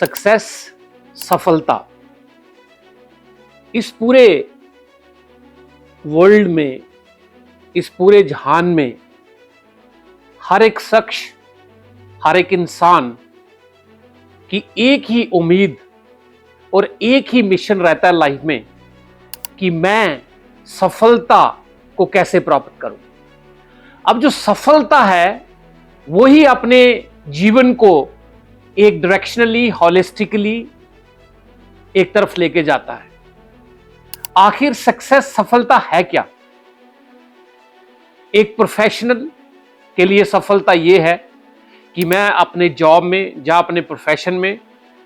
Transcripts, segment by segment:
Success, सफलता, इस पूरे वर्ल्ड में, इस पूरे जहान में हर एक शख्स, हर एक इंसान की एक ही उम्मीद और एक ही मिशन रहता है लाइफ में कि मैं सफलता को कैसे प्राप्त करूं। अब जो सफलता है वही अपने जीवन को एक डायरेक्शनली, हॉलिस्टिकली एक तरफ लेके जाता है। आखिर सक्सेस, सफलता है क्या? एक प्रोफेशनल के लिए सफलता यह है कि मैं अपने जॉब में या अपने प्रोफेशन में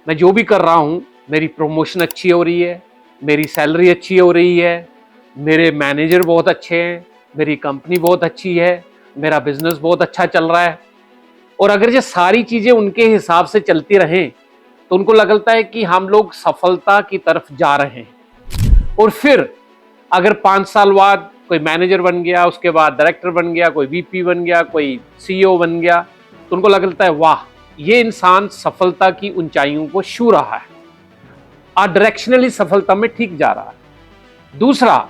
मैं जो भी कर रहा हूं, मेरी प्रमोशन अच्छी हो रही है, मेरी सैलरी अच्छी हो रही है, मेरे मैनेजर बहुत अच्छे हैं, मेरी कंपनी बहुत अच्छी है, मेरा बिजनेस बहुत अच्छा चल रहा है। और अगर ये सारी चीजें उनके हिसाब से चलती रहें तो उनको लगता है कि हम लोग सफलता की तरफ जा रहे हैं। और फिर अगर 5 साल बाद कोई मैनेजर बन गया, उसके बाद डायरेक्टर बन गया, कोई वीपी बन गया, कोई सीईओ बन गया, तो उनको लगता है वाह, ये इंसान सफलता की ऊंचाइयों को छू रहा है, डायरेक्शनली सफलता में ठीक जा रहा है। दूसरा,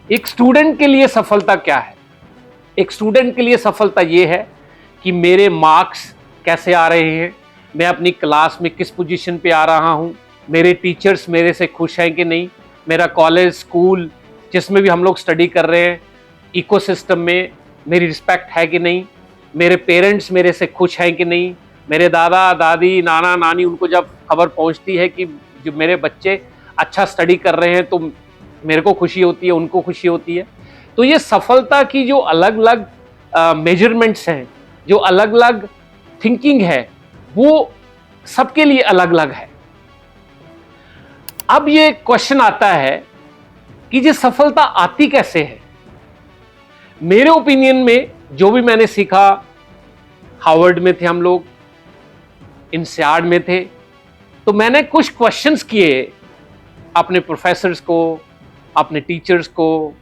एक स्टूडेंट के लिए सफलता क्या है? एक स्टूडेंट के लिए सफलता यह है कि मेरे मार्क्स कैसे आ रहे हैं, मैं अपनी क्लास में किस पोजीशन पे आ रहा हूं, मेरे टीचर्स मेरे से खुश हैं कि नहीं, मेरा कॉलेज, स्कूल जिसमें भी हम लोग स्टडी कर रहे हैं, इकोसिस्टम में मेरी रिस्पेक्ट है कि नहीं, मेरे पेरेंट्स मेरे से खुश हैं कि नहीं, मेरे दादा दादी, नाना नानी, उनको जब खबर पहुंचती है कि जो मेरे बच्चे अच्छा स्टडी कर रहे हैं तो मेरे को खुशी होती है, उनको खुशी होती है। तो ये सफलता की जो अलग अलग मेजरमेंट्स हैं, जो अलग अलग थिंकिंग है, वो सबके लिए अलग अलग है। अब ये क्वेश्चन आता है कि ये सफलता आती कैसे है? मेरे ओपिनियन में जो भी मैंने सीखा, हार्वर्ड में थे हम लोग, INSEAD में थे, तो मैंने कुछ क्वेश्चंस किए अपने प्रोफेसर्स को, अपने टीचर्स को,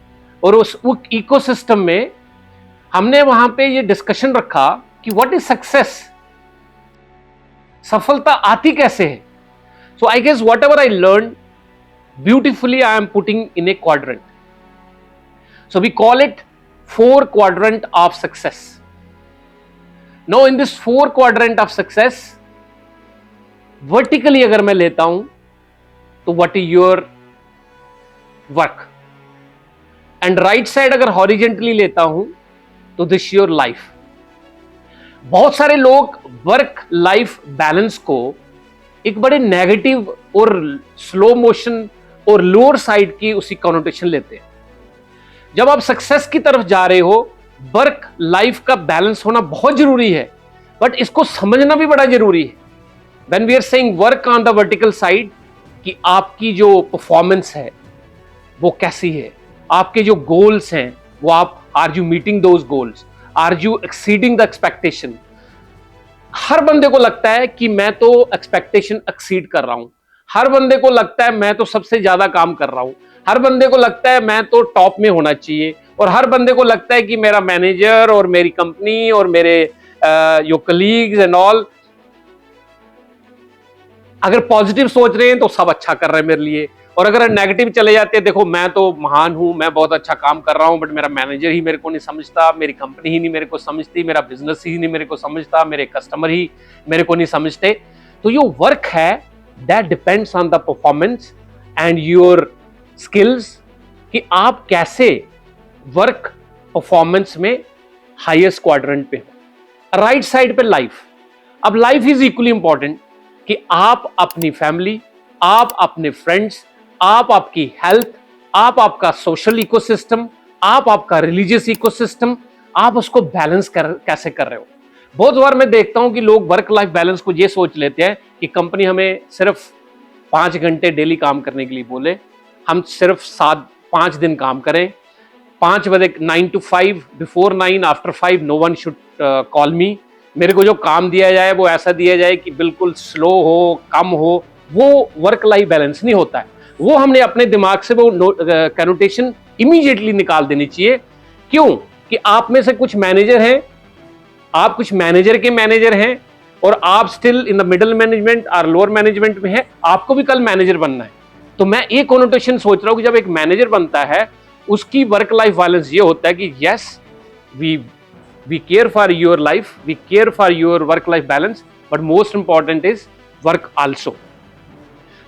और उस इकोसिस्टम में हमने वहां पे ये डिस्कशन रखा कि व्हाट इज सक्सेस, सफलता आती कैसे है। So I guess whatever I learn beautifully I am putting in a quadrant. So we call it 4 quadrant of success. Now in this 4 quadrant of success, vertically अगर मैं लेता हूं तो what is your work, and right side अगर horizontally लेता हूं तो this is your life. बहुत सारे लोग वर्क लाइफ बैलेंस को एक बड़े नेगेटिव और स्लो मोशन और लोअर साइड की उसी कॉनोटेशन लेते हैं। जब आप सक्सेस की तरफ जा रहे हो, वर्क लाइफ का बैलेंस होना बहुत जरूरी है, बट इसको समझना भी बड़ा जरूरी है। When we are saying work on the vertical side, कि आपकी जो परफॉर्मेंस है वो कैसी है, आपके जो गोल्स हैं वो आप are you meeting those goals, are you exceeding the expectation. हर बंदे को लगता है कि मैं तो एक्सपेक्टेशन एक्सीड कर रहा हूं, हर बंदे को लगता है मैं तो सबसे ज्यादा काम कर रहा हूं, हर बंदे को लगता है मैं तो टॉप में होना चाहिए, और हर बंदे को लगता है कि मेरा मैनेजर और मेरी कंपनी और मेरे योर कलीग्स एंड ऑल अगर पॉजिटिव सोच रहे हैं तो सब अच्छा कर रहे हैं मेरे लिए, और अगर नेगेटिव चले जाते हैं, देखो मैं तो महान हूं, मैं बहुत अच्छा काम कर रहा हूं, बट मेरा मैनेजर ही मेरे को नहीं समझता, मेरी कंपनी ही नहीं मेरे को समझती, मेरा बिजनेस ही नहीं मेरे को समझता, मेरे कस्टमर ही मेरे को नहीं समझते। तो जो वर्क है that depends on the performance and your skills, कि आप कैसे वर्क परफॉर्मेंस में हाईएस्ट क्वाड्रेंट पे हो। राइट साइड पे लाइफ। अब लाइफ इज इक्वली इंपॉर्टेंट, कि आप अपनी फैमिली, आप अपने फ्रेंड्स, आप आपकी हेल्थ, आप आपका सोशल इकोसिस्टम, आप आपका रिलीजियस इकोसिस्टम, आप उसको बैलेंस कैसे कर रहे हो। बहुत बार मैं देखता हूं कि लोग वर्क लाइफ बैलेंस को ये सोच लेते हैं कि कंपनी हमें सिर्फ 5 घंटे डेली काम करने के लिए बोले, हम सिर्फ 5 दिन काम करें, 5 बजे 9 to 5, before 9, after 5 no one should call me. मेरे को जो काम दिया जाए वो ऐसा दिया जाए कि बिल्कुल स्लो हो, कम हो। वो वर्क लाइफ बैलेंस नहीं होता है। वो हमने अपने दिमाग से वो कनोटेशन इमीडिएटली निकाल देनी चाहिए। क्यों? कि आप में से कुछ मैनेजर हैं, आप कुछ मैनेजर के मैनेजर हैं, और आप still in the middle management और लोअर मैनेजमेंट में है, आपको भी कल मैनेजर बनना है। तो मैं एक कॉनोटेशन सोच रहा हूं कि जब एक मैनेजर बनता है उसकी वर्क लाइफ बैलेंस ये होता है कि yes we care for your life, we care for your work life balance, but most important is work also.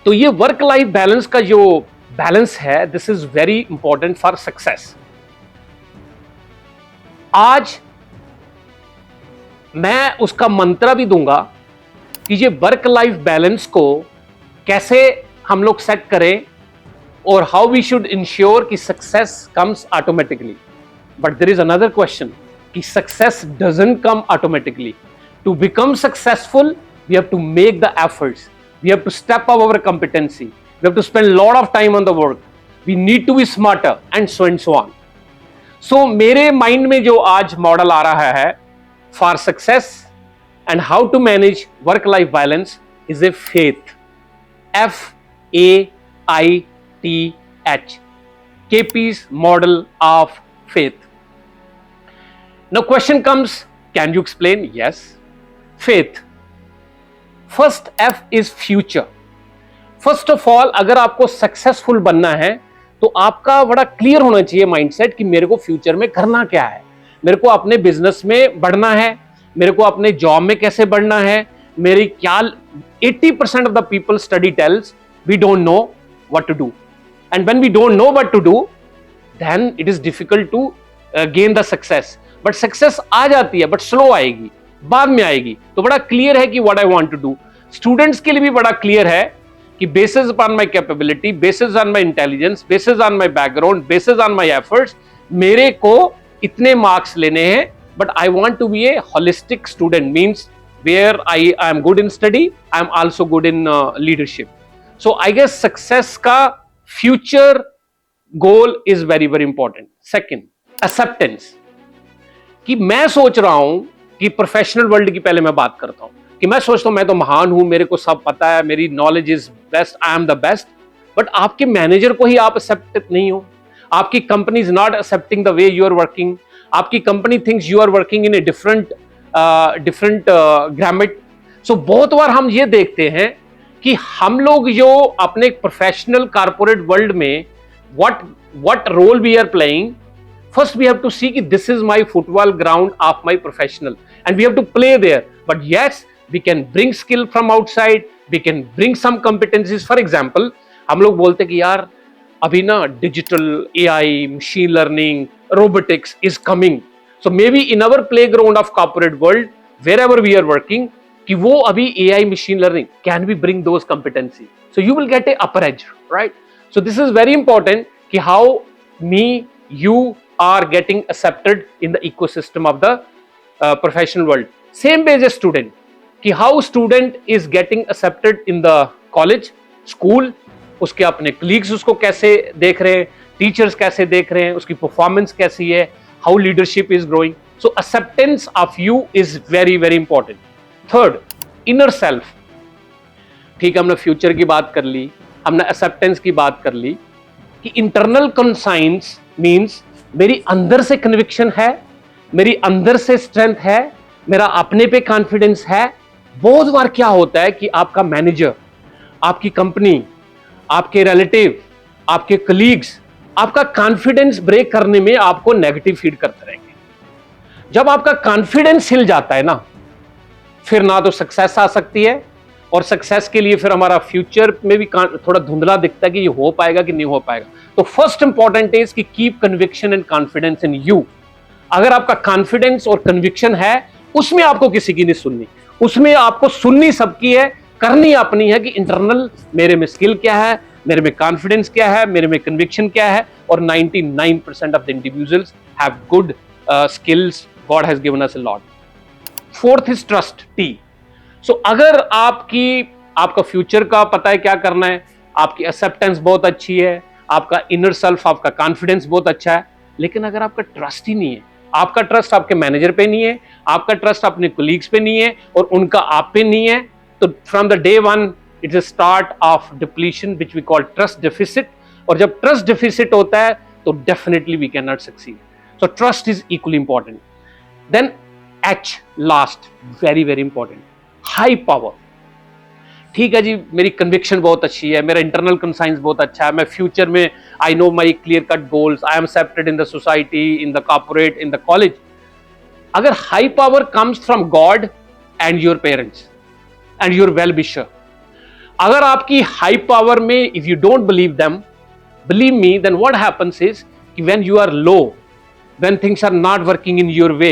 तो ये वर्क लाइफ बैलेंस का जो बैलेंस है, this is very important for success. आज मैं उसका मंत्र भी दूंगा कि ये वर्क लाइफ बैलेंस को कैसे हम लोग सेट करें और हाउ वी शुड इंश्योर कि success comes automatically. But there is another question कि success doesn't come automatically. To become successful we have to make the efforts, we have to step up our competency, we have to spend lot of time on the work, we need to be smarter and so on. So मेरे mind में जो आज model आ रहा है for success and how to manage work life balance is a faith, FAITH, KP's model of faith. Now question comes, can you explain? Yes. Faith. First F is future. First of all, अगर आपको successful बनना है तो आपका बड़ा clear होना चाहिए mindset कि मेरे को फ्यूचर में करना क्या है, मेरे को अपने बिजनेस में बढ़ना है, मेरे को अपने जॉब में कैसे बढ़ना है, मेरी क्या 80% of the people study tells we don't know what to do, and when we don't know what to do then it is difficult to gain the success. but success आ जाती है but slow आएगी, बाद में आएगी। तो बड़ा clear है कि what I want to do। Students के लिए भी बड़ा क्लियर है कि basis upon my capability, basis on my intelligence, basis on my background, basis on my efforts, मेरे को इतने मार्क्स लेने हैं। but I want to be a holistic student, means where I am good in study, I am also good in leadership. So I guess success का future goal is very very important. Second, acceptance, कि मैं सोच रहा हूं कि professional world की पहले मैं बात करता हूं कि मैं सोचता हूं मैं तो महान हूं, मेरे को सब पता है, मेरी knowledge is best, I am the best. But आपके मैनेजर को ही आप एक्सेप्ट नहीं हो, आपकी company is not accepting the way you are working, आपकी company thinks you are working in a different gamut. So बहुत बार हम ये देखते हैं कि हम लोग जो अपने प्रोफेशनल कारपोरेट वर्ल्ड में what role we are playing, first we have to see कि this is my football ground of my professional and we have to play there. But yes, we can bring skill from outside, we can bring some competencies. For example, हम लोग बोलते कि यार अभी ना digital AI, machine learning, robotics is coming. So maybe in our playground of corporate world, wherever we are working, कि वो अभी AI, machine learning, can we bring those competencies? So you will get a upper edge, right? So this is very important कि how me, you are getting accepted in the ecosystem of the professional world. Same way as a student, कि how student is getting accepted in the college, school, उसके अपने colleagues उसको कैसे देख रहे हैं, teachers कैसे देख रहे हैं, उसकी performance कैसी है, how leadership is growing. So acceptance of you is very very important. Third, inner self. ठीक है, हमने फ्यूचर की बात कर ली, हमने एक्सेप्टेंस की बात कर ली कि इंटरनल कॉन्साइंस मींस मेरी अंदर से कन्विक्शन है, मेरी अंदर से स्ट्रेंथ है, मेरा अपने पे कॉन्फिडेंस है। बहुत बार क्या होता है कि आपका मैनेजर, आपकी कंपनी, आपके रिलेटिव, आपके कलीग्स आपका कॉन्फिडेंस ब्रेक करने में आपको नेगेटिव फीड करते रहेंगे। जब आपका कॉन्फिडेंस हिल जाता है ना, फिर ना तो सक्सेस आ सकती है, और सक्सेस के लिए फिर हमारा फ्यूचर में भी थोड़ा धुंधला दिखता है कि ये हो पाएगा कि नहीं हो पाएगा। तो फर्स्ट इंपॉर्टेंट इज कि keep conviction and confidence in you. अगर आपका कॉन्फिडेंस और कन्विक्शन है, उसमें आपको किसी की नहीं सुननी, उसमें आपको सुननी सबकी है, करनी अपनी है कि इंटरनल मेरे में स्किल क्या है, मेरे में कॉन्फिडेंस क्या है, मेरे में कन्विक्शन क्या है। और 99% of the individuals have good skills, God has given us a lot. Fourth is trust, T। सो अगर आपका फ्यूचर का पता है क्या करना है, आपकी एक्सेप्टेंस बहुत अच्छी है, आपका इनर सेल्फ, आपका कॉन्फिडेंस बहुत अच्छा है, लेकिन अगर आपका ट्रस्ट ही नहीं है, आपका ट्रस्ट आपके मैनेजर पे नहीं है, आपका ट्रस्ट अपने कोलीग्स पे नहीं है और उनका आप पे नहीं है, तो from the day one it's a start of depletion which we call trust deficit. और जब ट्रस्ट डेफिसिट होता है तो definitely we can not succeed. So trust is equally important. Then H, last, very very important, high power, ठीक है जी, मेरी conviction बहुत अच्छी है, मेरा इंटरनल कंसाइंस बहुत अच्छा है, मैं फ्यूचर में I know my clear cut goals, I am accepted in the society, in the corporate, in the college. अगर high power comes from God and your parents and your well wisher, अगर आपकी high power में if you don't believe them, believe me, then what happens is कि when you are low, when things are not working in your way,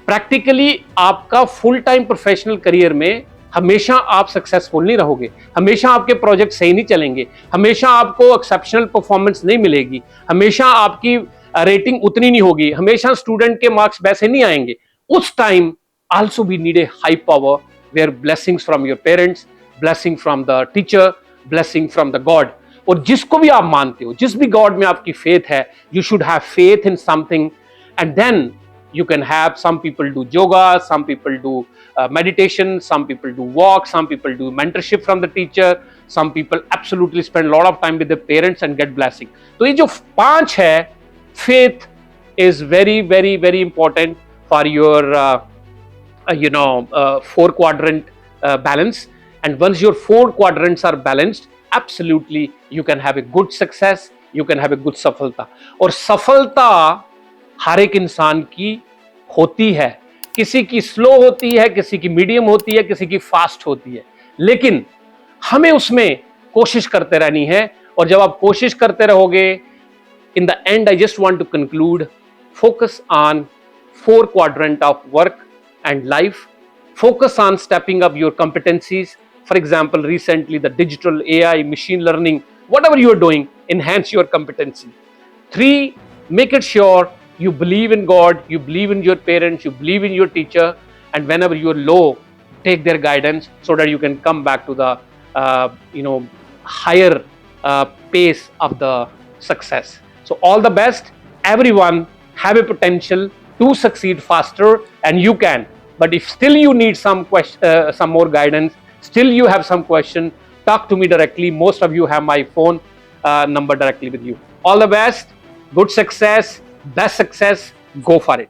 practically आपका full time professional career में हमेशा आप successful नहीं रहोगे, हमेशा आपके प्रोजेक्ट सही नहीं चलेंगे, हमेशा आपको एक्सेप्शनल परफॉर्मेंस नहीं मिलेगी, हमेशा आपकी रेटिंग उतनी नहीं होगी, हमेशा स्टूडेंट के मार्क्स वैसे नहीं आएंगे. उस time also we need a high power where blessings from your parents, blessing from the teacher, blessing from the god. और जिसको भी आप मानते हो, जिस भी गॉड में आपकी फेथ है, you should have faith in something, and then you can have, some people do yoga, some people do meditation, some people do walk, some people do mentorship from the teacher, some people absolutely spend a lot of time with their parents and get blessing. तो ये जो 5 है, faith is very very very important for your 4 quadrant balance, and once your 4 quadrants are balanced, absolutely you can have a good success, you can have a good सफलता. और सफलता हर एक इंसान की होती है, किसी की स्लो होती है, किसी की मीडियम होती है, किसी की फास्ट होती है, लेकिन हमें उसमें कोशिश करते रहनी है. और जब आप कोशिश करते रहोगे, in the end I just want to conclude, focus on 4 quadrant of work and life, focus on stepping up your competencies. For example, recently the digital AI, machine learning, whatever you are doing, enhance your competency. 3, make it sure you believe in God, you believe in your parents, you believe in your teacher, and whenever you're low, take their guidance so that you can come back to the higher pace of the success. So all the best, everyone have a potential to succeed faster, and you can. But if still you need some more guidance, still you have some question, talk to me directly. Most of you have my phone number directly with you. All the best, good success, best success, go for it.